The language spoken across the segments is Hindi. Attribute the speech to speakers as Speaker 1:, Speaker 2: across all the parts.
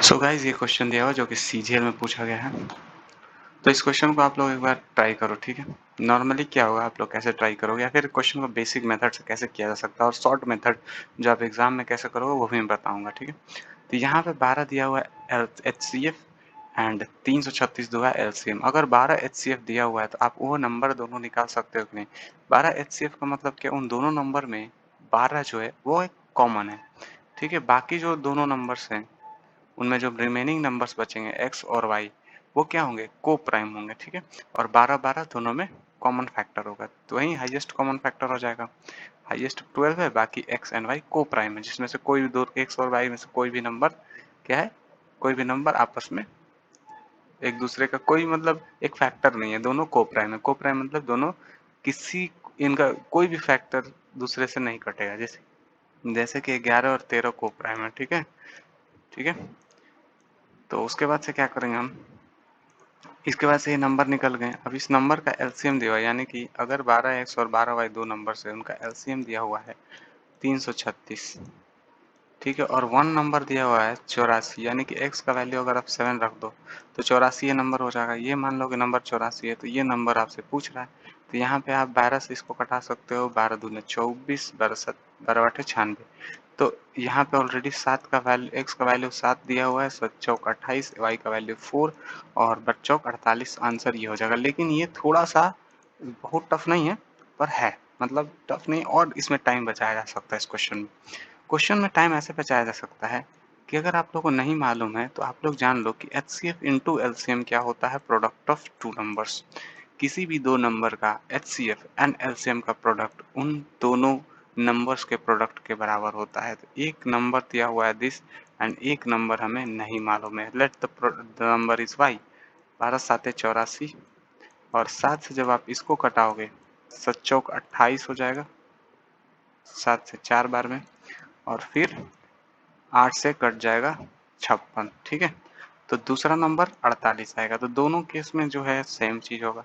Speaker 1: सो गाइस ये क्वेश्चन दिया हुआ जो कि सीजीएल में पूछा गया है। तो इस क्वेश्चन को आप लोग एक बार ट्राई करो, ठीक है। नॉर्मली क्या होगा, आप लोग कैसे ट्राई करोगे या फिर क्वेश्चन को बेसिक मेथड से कैसे किया जा सकता है और शॉर्ट मेथड जो आप एग्जाम में कैसे करोगे वो भी मैं बताऊंगा, ठीक है। तो यहाँ पे 12 दिया हुआ है एचसीएफ एंड 336 दिया है एलसीएम। अगर 12 एचसीएफ दिया हुआ है तो आप वो नंबर दोनों निकाल सकते हो कि नहीं। 12 एचसीएफ का मतलब क्या, उन दोनों नंबर में 12 जो है वो एक कॉमन है, ठीक है। बाकी जो दोनों नंबर्स हैं उनमें जो रिमेनिंग नंबर्स बचेंगे एक्स और वाई वो क्या होंगे, को प्राइम होंगे, ठीक है। और 12 12 दोनों में कॉमन फैक्टर होगा तो वही हाईएस्ट कॉमन फैक्टर हो जाएगा। हाईएस्ट 12 है, बाकी एक्स एंड वाई को प्राइम है, जिसमें से कोई भी दो एक्स और वाई में से कोई भी नंबर क्या है, कोई भी नंबर आपस में एक दूसरे का कोई मतलब एक फैक्टर नहीं है, दोनों को प्राइम है। को प्राइम मतलब दोनों किसी इनका कोई भी फैक्टर दूसरे से नहीं कटेगा। जैसे जैसे कि 11 और 13 को प्राइम है, ठीक है, ठीक है। तो उसके बाद से क्या करेंगे हम, इसके बाद से ये नंबर निकल गए। अब इस नंबर का एलसीएम दिया हुआ है, यानी कि अगर 12x और 12y दो नंबर से उनका एलसीएम दिया हुआ है 336, ठीक है। और वन नंबर दिया हुआ है 84, यानी कि x का वैल्यू अगर आप 7 रख दो तो 84 ये नंबर हो जाएगा। ये मान लो कि नंबर 84 है तो ये नंबर आपसे पूछ रहा है। तो यहाँ पे आप 12 से इसको कटा सकते हो, 12 दूने 24, 12 आठे 96। तो यहाँ पे ऑलरेडी 7 का वैल्यू, एक्स का वैल्यू 7 दिया हुआ है, 7 चौक 28, वाई का वैल्यू 4 और बट चौक 48। आंसर ये हो जाएगा। लेकिन ये थोड़ा सा बहुत टफ नहीं है, पर है मतलब टफ नहीं, और इसमें टाइम बचाया जा सकता है। इस क्वेश्चन में टाइम ऐसे बचाया जा सकता है कि अगर आप लोगों को नहीं मालूम है तो आप लोग जान लो कि H C F into LCM क्या होता है, प्रोडक्ट ऑफ टू नंबर्स। किसी भी दो नंबर का H C F and LCM का प्रोडक्ट उन दोनों नंबर्स के प्रोडक्ट के बराबर होता है। तो एक नंबर दिया हुआ है दिस एंड एक नंबर हमें नहीं मालूम है, let the number is y. 12 7 84 और 7 से जब आप इसको कटाओगे 7 चौक 28 हो जाएगा, 7 से 4 बार में, और फिर 8 से कट जाएगा 56, ठीक है। तो दूसरा नंबर 48 आएगा। तो दोनों केस में जो है सेम चीज होगा।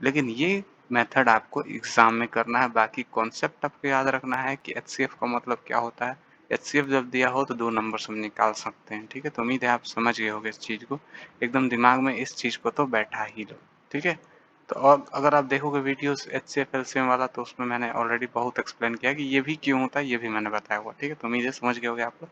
Speaker 1: लेकिन ये मेथड आपको एग्जाम में करना है, बाकी कॉन्सेप्ट आपको याद रखना है कि एचसीएफ का मतलब क्या होता है। एचसीएफ जब दिया हो तो दो नंबर हम निकाल सकते हैं, ठीक है। तो उम्मीद है आप समझ गए होंगे इस चीज को, एकदम दिमाग में इस चीज को तो बैठा ही लो, ठीक है। तो और अगर आप देखोगे videos H C F LCM वाला तो उसमें मैंने ऑलरेडी बहुत एक्सप्लेन किया कि ये भी क्यों होता है, ये भी मैंने बताया हुआ, ठीक है। तो उम्मीद है समझ गए होगे आप लोग।